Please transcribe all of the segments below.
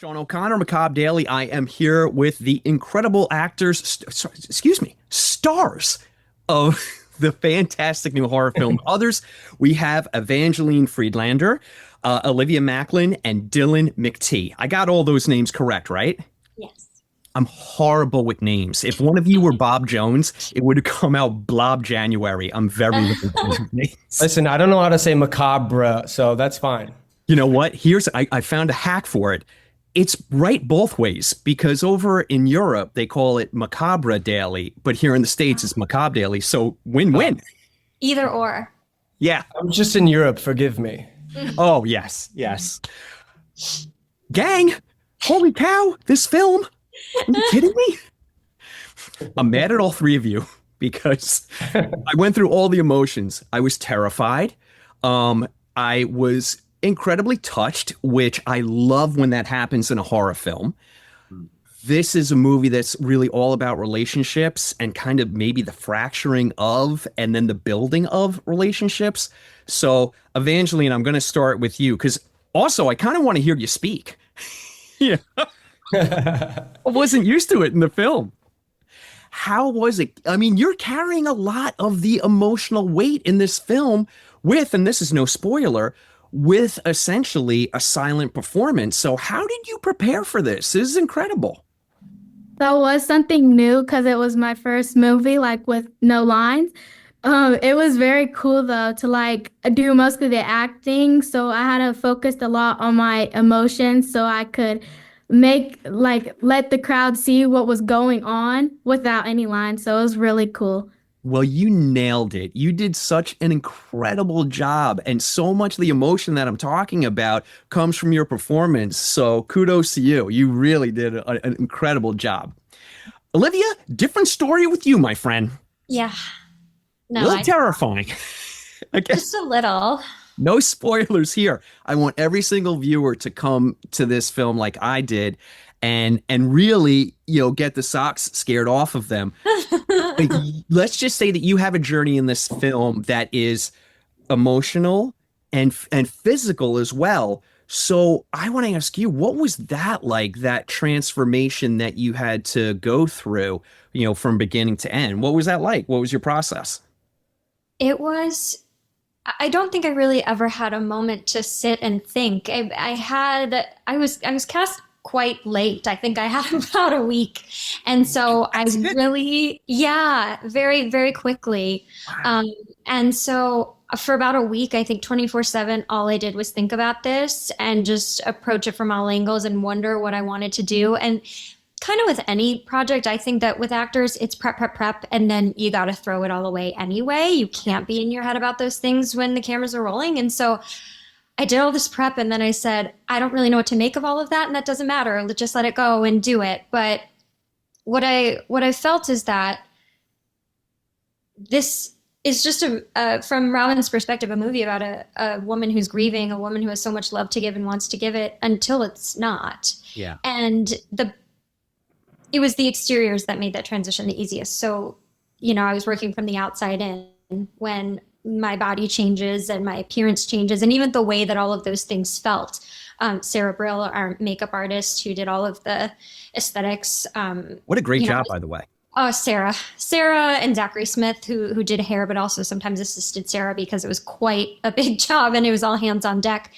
Sean O'Connor, Macabre Daily. I am here with the incredible actors, stars of the fantastic new horror film Others. We have Evangeline Friedlander, Olivia Macklin, and DYLAN McTEE. I got all those names correct, right? Yes. I'm horrible with names. If one of you were Bob Jones, it would have come out Blob January. I'm very limited with names. Listen, I don't know how to say macabre, so that's fine. You know what? I found a hack for it. It's right both ways because over in Europe they call it Macabre Daily, but here in the States it's Macabre Daily. So win-win. Either or. Yeah. I'm just in Europe, forgive me. Oh, yes, yes. Gang, holy cow, this film. Are you kidding me? I'm mad at all three of you because I went through all the emotions. I was terrified. I was incredibly touched, which I love when that happens in a horror film. This is a movie that's really all about relationships and kind of maybe the fracturing of and then the building of relationships. So, Evangeline, I'm going to start with you because also I kind of want to hear you speak. Yeah. I wasn't used to it in the film. How was it? I mean, you're carrying a lot of the emotional weight in this film with, and this is no spoiler, with essentially a silent performance. So how did you prepare for this? This is incredible. That was something new because it was my first movie, like with no lines. It was very cool though to like do most of the acting. So I had to focus a lot on my emotions so I could let the crowd see what was going on without any lines. So it was really cool. Well, you nailed it. You did such an incredible job. And so much of the emotion that I'm talking about comes from your performance. So kudos to you. You really did an incredible job. Olivia, different story with you, my friend. Yeah. A little terrifying. I guess. Just a little. No spoilers here. I want every single viewer to come to this film like I did and really, get the socks scared off of them. Like, let's just say that you have a journey in this film that is emotional and physical as well. So I want to ask you, what was that like, that transformation that you had to go through, from beginning to end? What was that like? What was your process? I don't think I really ever had a moment to sit and think. I was cast quite late. I think I had about a week. And so I really, very, very quickly. And so for about a week, I think 24/7, all I did was think about this and just approach it from all angles and wonder what I wanted to do. And kind of with any project, I think that with actors, it's prep, prep, prep, and then you got to throw it all away anyway. You can't be in your head about those things when the cameras are rolling. And so I did all this prep and then I said, I don't really know what to make of all of that, and that doesn't matter. Just let it go and do it. But what I felt is that this is just from Robin's perspective, a movie about a woman who's grieving, a woman who has so much love to give and wants to give it until it's not. Yeah. And it was the exteriors that made that transition the easiest. So, I was working from the outside in when my body changes and my appearance changes, and even the way that all of those things felt. Sarah Brill, our makeup artist who did all of the aesthetics. What a great job, by the way. Oh, Sarah and Zachary Smith, who did hair, but also sometimes assisted Sarah because it was quite a big job and it was all hands on deck.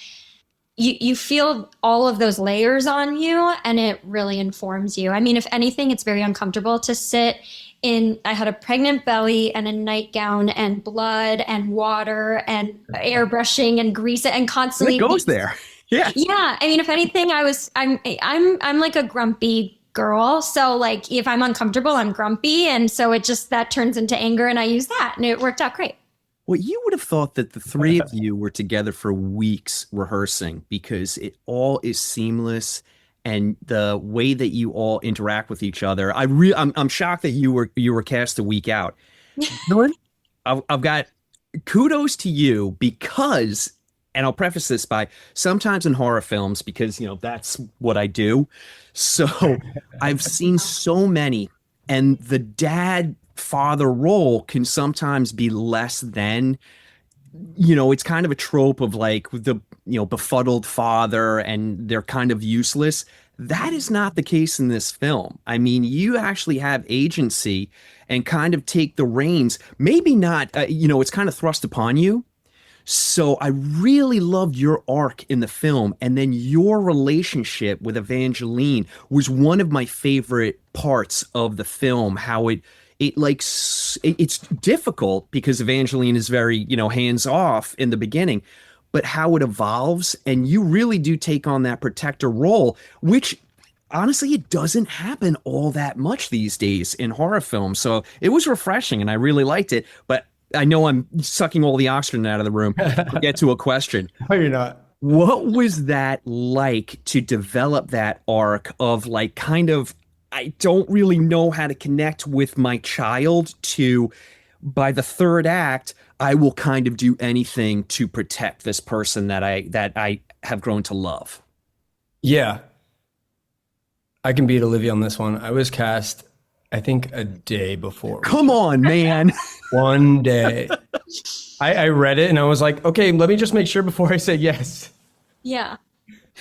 You feel all of those layers on you and it really informs you. I mean, if anything, it's very uncomfortable to sit I had a pregnant belly and a nightgown and blood and water and airbrushing and grease and constantly. It goes there. Yeah. Yeah. I mean, if anything, I'm like a grumpy girl. So like if I'm uncomfortable, I'm grumpy. And so that turns into anger and I use that and it worked out great. Well, you would have thought that the three of you were together for weeks rehearsing because it all is seamless. And the way that you all interact with each other, I'm shocked that you were cast a week out. I've got kudos to you because, and I'll preface this by sometimes in horror films because that's what I do. So I've seen so many, and the dad father role can sometimes be less than. It's kind of a trope of like the befuddled father and they're kind of useless. That is not the case in this film. I mean, you actually have agency and kind of take the reins. Maybe not, it's kind of thrust upon you. So I really loved your arc in the film, and then your relationship with Evangeline was one of my favorite parts of the film. How it's difficult because Evangeline is very, hands off in the beginning, but how it evolves, and you really do take on that protector role, which honestly, it doesn't happen all that much these days in horror films. So it was refreshing, and I really liked it. But I know I'm sucking all the oxygen out of the room. I'll get to a question. No, you're not. What was that like to develop that arc of like kind of, I don't really know how to connect with my child to, by the third act, I will kind of do anything to protect this person that I have grown to love. Yeah. I can beat Olivia on this one. I was cast, I think, a day before. Come on, man. One day. I read it and I was like, okay, let me just make sure before I say yes. Yeah.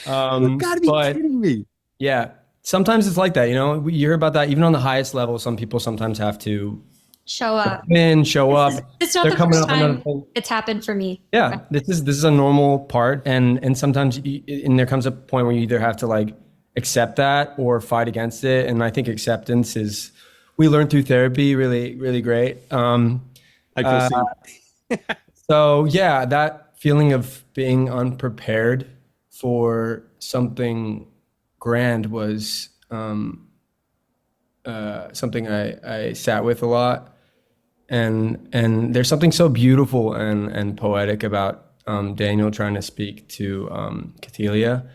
You gotta be kidding me. Yeah. Sometimes it's like that, you hear about that even on the highest level. Some people sometimes have to Show up. Show up. It's not the first time it's happened for me. Yeah. This is a normal part. And sometimes and there comes a point where you either have to like accept that or fight against it. And I think acceptance is, we learn through therapy, really, really great. I feel so yeah, that feeling of being unprepared for something grand was something I sat with a lot. And there's something so beautiful and poetic about Daniel trying to speak to Cathelia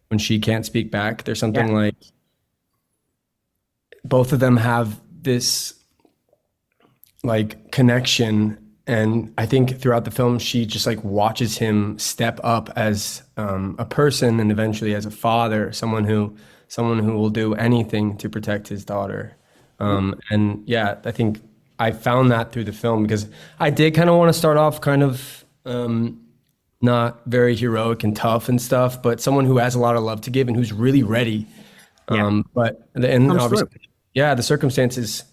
when she can't speak back. There's something like both of them have this like connection, and I think throughout the film she just like watches him step up as a person and eventually as a father, someone who will do anything to protect his daughter. And yeah, I think I found that through the film because I did kind of want to start off kind of not very heroic and tough and stuff, but someone who has a lot of love to give and who's really ready. But obviously, the circumstances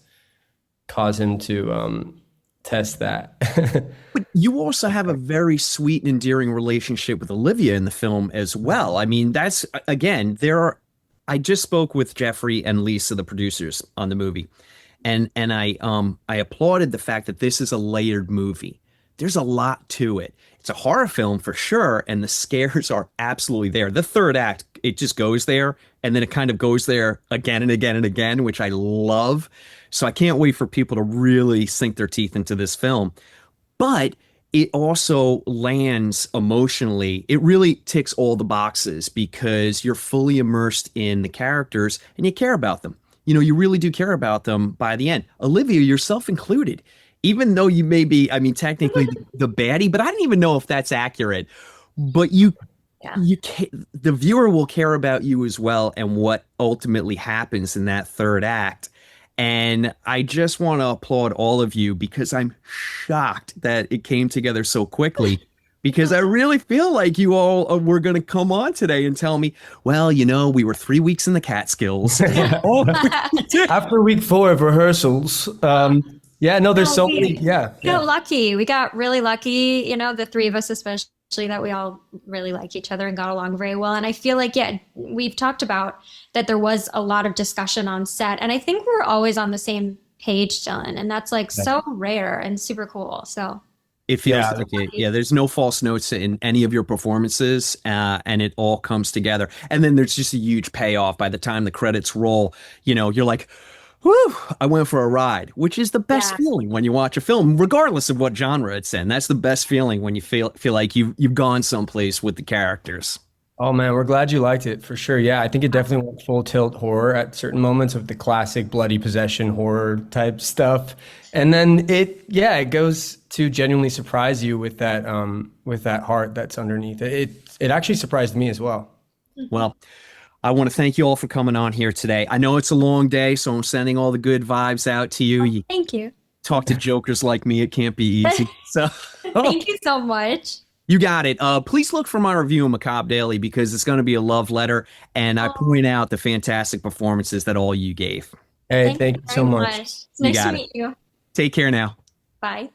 cause him to test that. But you also have a very sweet and endearing relationship with Olivia in the film as well. I mean, that's, again, I just spoke with Jeffrey and Lisa, the producers on the movie, and I applauded the fact that this is a layered movie. There's a lot to it. It's a horror film for sure, and the scares are absolutely there. The third act, it just goes there, and then it kind of goes there again and again and again, which I love. So I can't wait for people to really sink their teeth into this film. But it also lands emotionally. It really ticks all the boxes because you're fully immersed in the characters and you care about them. You really do care about them by the end. Olivia, yourself included. Even though you may be, I mean, technically the baddie, but I don't even know if that's accurate. But the viewer will care about you as well and what ultimately happens in that third act. And I just want to applaud all of you because I'm shocked that it came together so quickly. Because I really feel like you all were going to come on today and tell me, well, we were 3 weeks in the Catskills. After week 4 of rehearsals. There's so many. We got lucky. We got really lucky, the three of us especially, that we all really like each other and got along very well. And I feel like, we've talked about that there was a lot of discussion on set. And I think we're always on the same page, Dylan. And that's like so rare and super cool. So it feels like it. Yeah, there's no false notes in any of your performances, and it all comes together. And then there's just a huge payoff by the time the credits roll. You're like, whew, I went for a ride, which is the best feeling when you watch a film, regardless of what genre it's in. That's the best feeling when you feel like you've gone someplace with the characters. Oh man, we're glad you liked it for sure. Yeah, I think it definitely went full tilt horror at certain moments of the classic bloody possession horror type stuff. And then it goes to genuinely surprise you with that heart that's underneath it. It actually surprised me as well. Well, I want to thank you all for coming on here today. I know it's a long day, so I'm sending all the good vibes out to you. Thank you. Talk to jokers like me, it can't be easy. So thank you so much. You got it. Please look for my review of Macabre Daily because it's going to be a love letter, and I Oh, point out the fantastic performances that all you gave. Hey, thank thank you you so very much. much. It's You nice to got it. meet you. Take care now. Bye.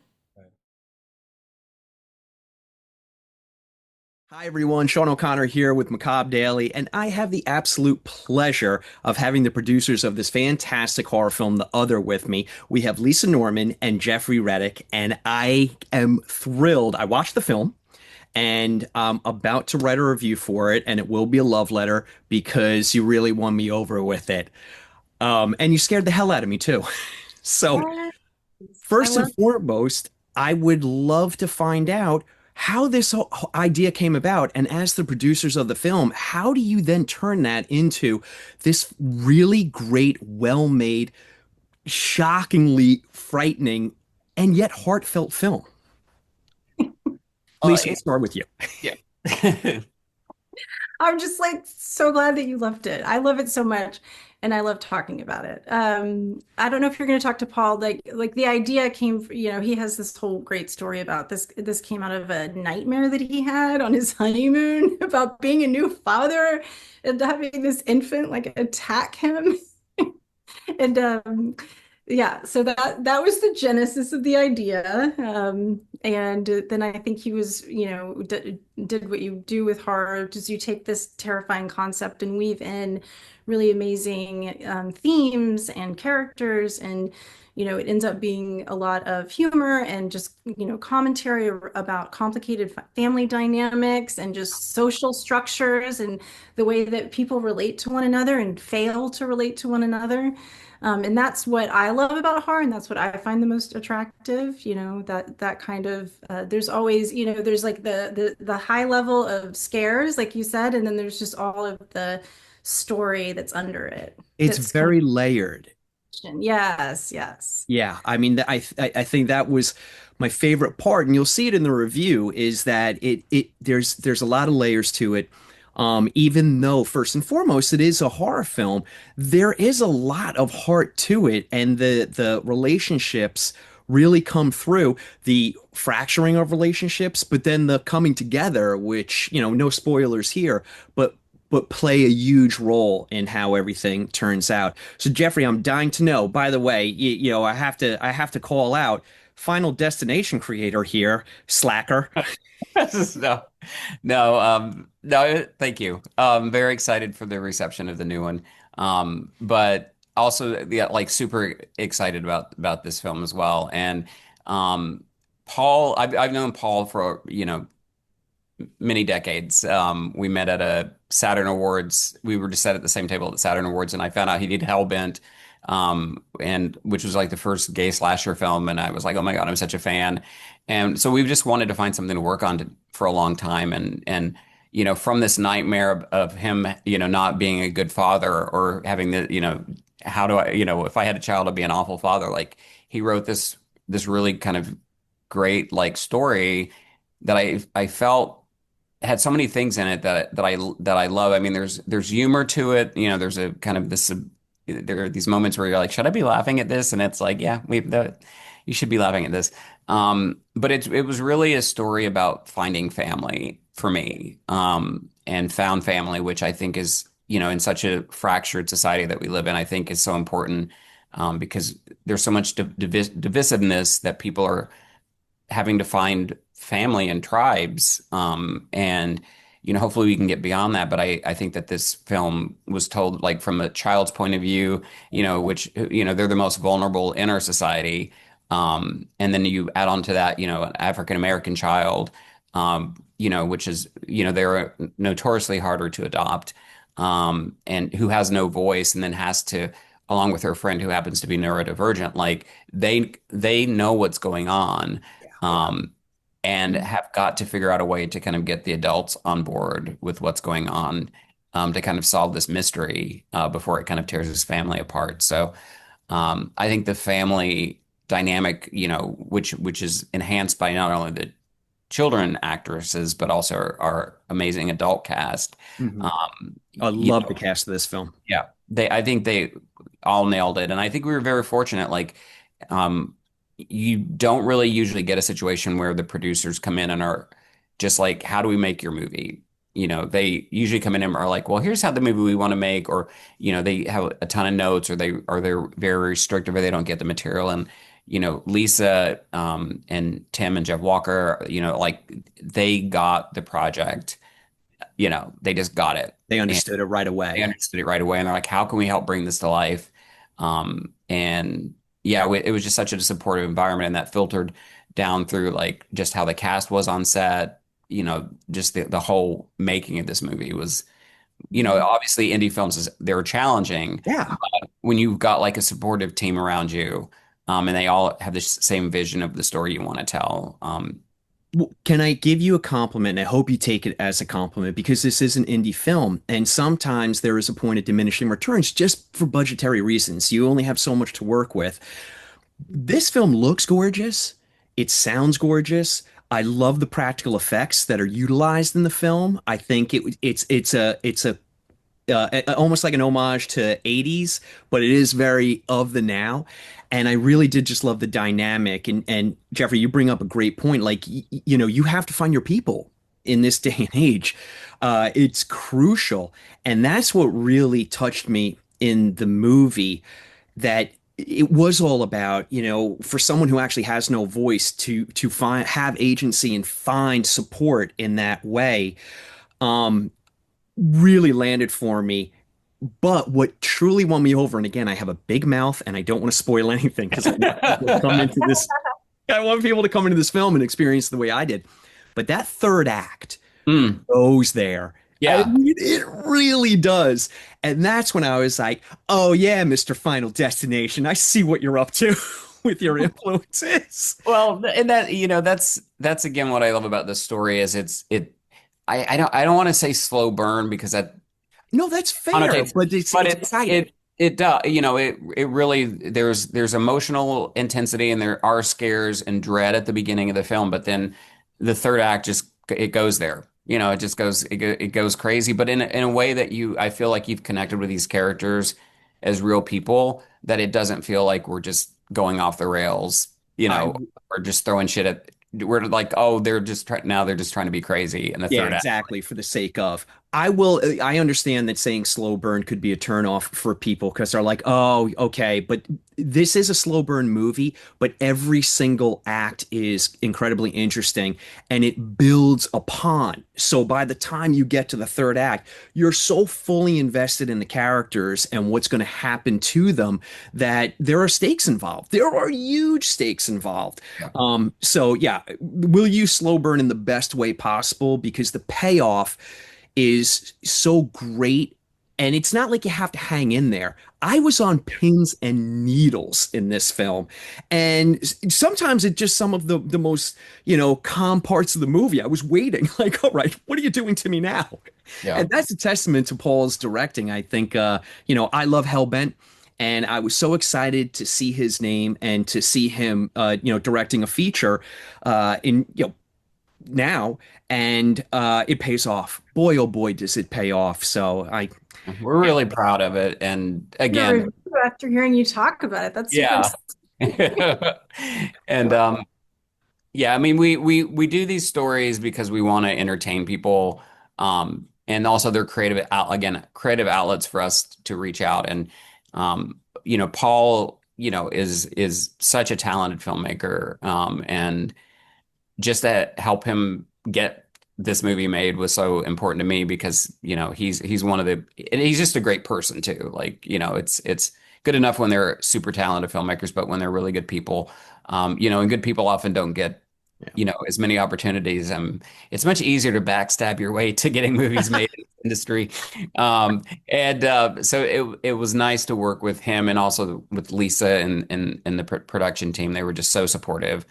Hi, everyone. Sean O'Connor here with Macabre Daily, and I have the absolute pleasure of having the producers of this fantastic horror film, The Other, with me. We have Lisa Norman and Jeffrey Reddick, and I am thrilled. I watched the film, and I'm about to write a review for it, and it will be a love letter because you really won me over with it. And you scared the hell out of me, too. So, Yes, I first and love. foremost, I would love to find out how this whole idea came about. And as the producers of the film, how do you then turn that into this really great, well-made, shockingly frightening, and yet heartfelt film? Uh, Lisa, we'll it, start with you. yeah. I'm just like so glad that you loved it. I love it so much and I love talking about it. I don't know if you're going to talk to Paul, like the idea came, he has this whole great story about this came out of a nightmare that he had on his honeymoon about being a new father and having this infant like attack him. And yeah, so that was the genesis of the idea. And then I think he was, did what you do with horror, just you take this terrifying concept and weave in really amazing themes and characters, and it ends up being a lot of humor and just commentary about complicated family dynamics and just social structures and the way that people relate to one another and fail to relate to one another. And that's what I love about horror, and that's what I find the most attractive, that kind of there's always, there's like the high level of scares, like you said, and then there's just all of the story that's under it. It's That's kind very layered. of yes, yes. Yeah, I mean, I think that was my favorite part, and you'll see it in the review. Is that there's a lot of layers to it. Even though first and foremost it is a horror film, there is a lot of heart to it, and the relationships really come through the fracturing of relationships, but then the coming together, which no spoilers here, but play a huge role in how everything turns out. So Jeffrey, I'm dying to know. By the way, I have to call out Final Destination creator here, Slacker. No, no, thank you. Very excited for the reception of the new one. But also, yeah, like super excited about this film as well. And Paul, I've known Paul for, many decades. We met at a Saturn Awards. We were just sat at the same table at the Saturn Awards, and I found out he did Hellbent, and which was like the first gay slasher film, and I was like, oh my God, I'm such a fan. And so we've just wanted to find something to work on for a long time, and from this nightmare of him, not being a good father or having the, how do I, if I had a child, I'd be an awful father. Like he wrote this really kind of great like story that I felt had so many things in it that I love. I mean, there's humor to it. There's a kind of this. There are these moments where you're like, should I be laughing at this? And it's like, yeah, you should be laughing at this. But it was really a story about finding family for me, and found family, which I think is, in such a fractured society that we live in, I think is so important, because there's so much divisiveness that people are having to find family and tribes. And, hopefully we can get beyond that. But I think that this film was told like from a child's point of view, which, they're the most vulnerable in our society. And then you add on to that, an African American child, which is, they're notoriously harder to adopt, and who has no voice and then has to, along with her friend who happens to be neurodivergent, like they know what's going on, and have got to figure out a way to kind of get the adults on board with what's going on, to kind of solve this mystery, before it kind of tears his family apart. So I think the family dynamic, which is enhanced by not only the children actresses, but also our amazing adult cast. Mhm. I You love know, the cast of this film. yeah, I think they all nailed it, and I think we were very fortunate. Like, you don't really usually get a situation where the producers come in and are just like, how do we make your movie? They usually come in and are like, well, here's how the movie we want to make, or they have a ton of notes, or they're very restrictive, or they don't get the material. And Lisa and Tim and Jeff Walker, like they got the project. They just got it. They understood it right They away. understood it right away, and they're like, how can we help bring this to life? And yeah, it was just such a supportive environment, and that filtered down through like just how the cast was on set. Just the whole making of this movie was, obviously indie films they're challenging. Yeah. When you've got like a supportive team around you, and they all have the same vision of the story you want to tell. Can I give you a compliment? And I hope you take it as a compliment because this is an indie film, and sometimes there is a point of diminishing returns just for budgetary reasons. You only have so much to work with. This film looks gorgeous. It sounds gorgeous. I love the practical effects that are utilized in the film. I think it's almost like an homage to 80s, but it is very of the now. And I really did just love the dynamic. And Jeffrey, you bring up a great point. Like, you have to find your people in this day and age. It's crucial. And that's what really touched me in the movie, that it was all about, for someone who actually has no voice to have agency and find support in that way. Really landed for me. But what truly won me over, and again, I have a big mouth and I don't want to spoil anything because I want people to come into this. I want people to come into this film and experience the way I did. But that third act goes there. Yeah. I mean, it really does. And that's when I was like, oh yeah, Mr. Final Destination, I see what you're up to with your influences. Well, and that's again what I love about this story is I don't want to say slow burn because that No, that's fair, connotates, but it's but exciting. it does, it really there's emotional intensity and there are scares and dread at the beginning of the film, but then the third act just it goes there. It just it goes crazy, but in a way that I feel like you've connected with these characters as real people, that it doesn't feel like we're just going off the rails, I or just throwing shit at. We're like, oh, they're just trying to be crazy in the Yeah, third act. exactly. For the sake of, I understand that saying slow burn could be a turn off for people because they're like, oh, okay. But this is a slow burn movie, but every single act is incredibly interesting and it builds upon. So by the time you get to the third act, you're so fully invested in the characters and what's going to happen to them that there are stakes involved. There are huge stakes involved. So yeah, we'll use slow burn in the best way possible because the payoff is so great. And it's not like you have to hang in there. I was on pins and needles in this film. And sometimes it's just some of the most, calm parts of the movie. I was waiting, like, all right, what are you doing to me now? Yeah. And that's a testament to Paul's directing. I think, I love Hellbent. And I was so excited to see his name and to see him, directing a feature in, now. And it pays off. Boy, oh boy, does it pay off. So We're really proud of it. And again, after hearing you talk about it, that's super yeah. And yeah, I mean we do these stories because we want to entertain people. And also they're creative outlets for us to reach out. And Paul, is such a talented filmmaker. And just to help him get this movie made was so important to me because he's one of the and he's just a great person too. Like it's good enough when they're super talented filmmakers, but when they're really good people, and good people often don't get as many opportunities. It's much easier to backstab your way to getting movies made in the industry. So it was nice to work with him and also with Lisa and the production team. They were just so supportive.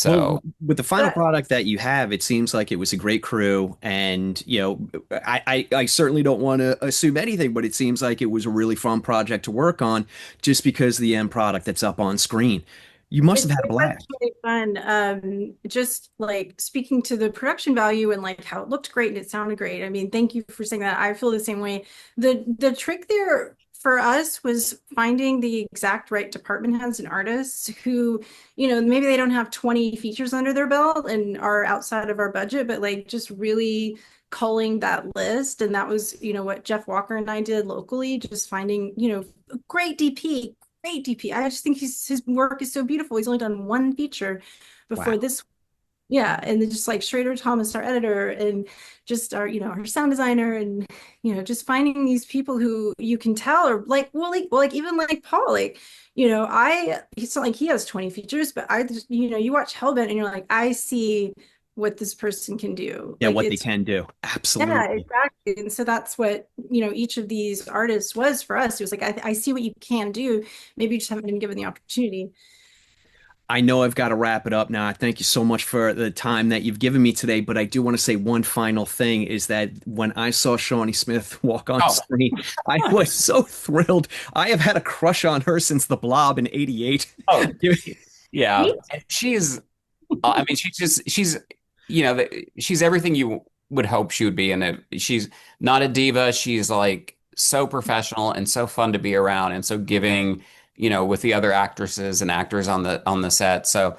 Well, with the final product that you have, it seems like it was a great crew, and I certainly don't want to assume anything, but it seems like it was a really fun project to work on, just because of the end product that's up on screen. You must have had a blast. Really fun. Just like speaking to the production value and like how it looked great and it sounded great. I mean, thank you for saying that. I feel the same way. The trick there for us was finding the exact right department heads and artists who, maybe they don't have 20 features under their belt and are outside of our budget, but like just really culling that list. And that was, what Jeff Walker and I did locally, just finding, great DP, great DP. I just think his work is so beautiful. He's only done one feature before this. Yeah, and then just like Schrader Thomas, our editor, and just our sound designer, and just finding these people who you can tell are like, even like Paul, like, it's not like he has 20 features, but I just, you watch Hellbent and you're like, I see what this person can do. Yeah, like, what they can do. Absolutely. Yeah, exactly. And so that's what, each of these artists was for us. It was like, I see what you can do. Maybe you just haven't been given the opportunity. I know I've got to wrap it up now. Thank you so much for the time that you've given me today, but I do want to say one final thing is that when I saw Shawnee Smith walk on screen, I was so thrilled. I have had a crush on her since The Blob in '88. Oh, yeah. She's she's everything you would hope she would be. And she's not a diva. She's like so professional and so fun to be around and so giving, with the other actresses and actors on the set. So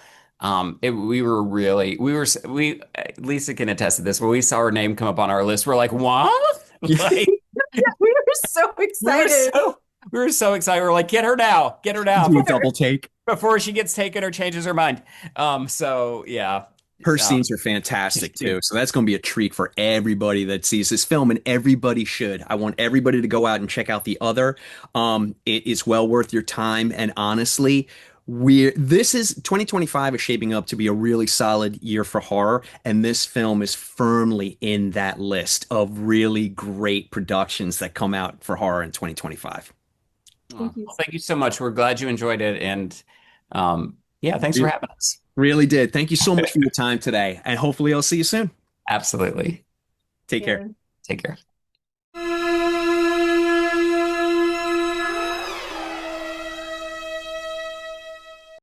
Lisa can attest to this. When we saw her name come up on our list, we're like, what? Like, we were so excited. We were so excited. We're like, get her now. Get her now. Do a double take. Before she gets taken or changes her mind. So yeah. Her scenes are fantastic too. So that's going to be a treat for everybody that sees this film, and everybody should. I want everybody to go out and check out The Other. It is well worth your time. And honestly, 2025 is shaping up to be a really solid year for horror. And this film is firmly in that list of really great productions that come out for horror in 2025. Well, thank you so much. We're glad you enjoyed it. And thanks for having us. Really did. Thank you so much for your time today. And hopefully I'll see you soon. Absolutely. Take care. Take care.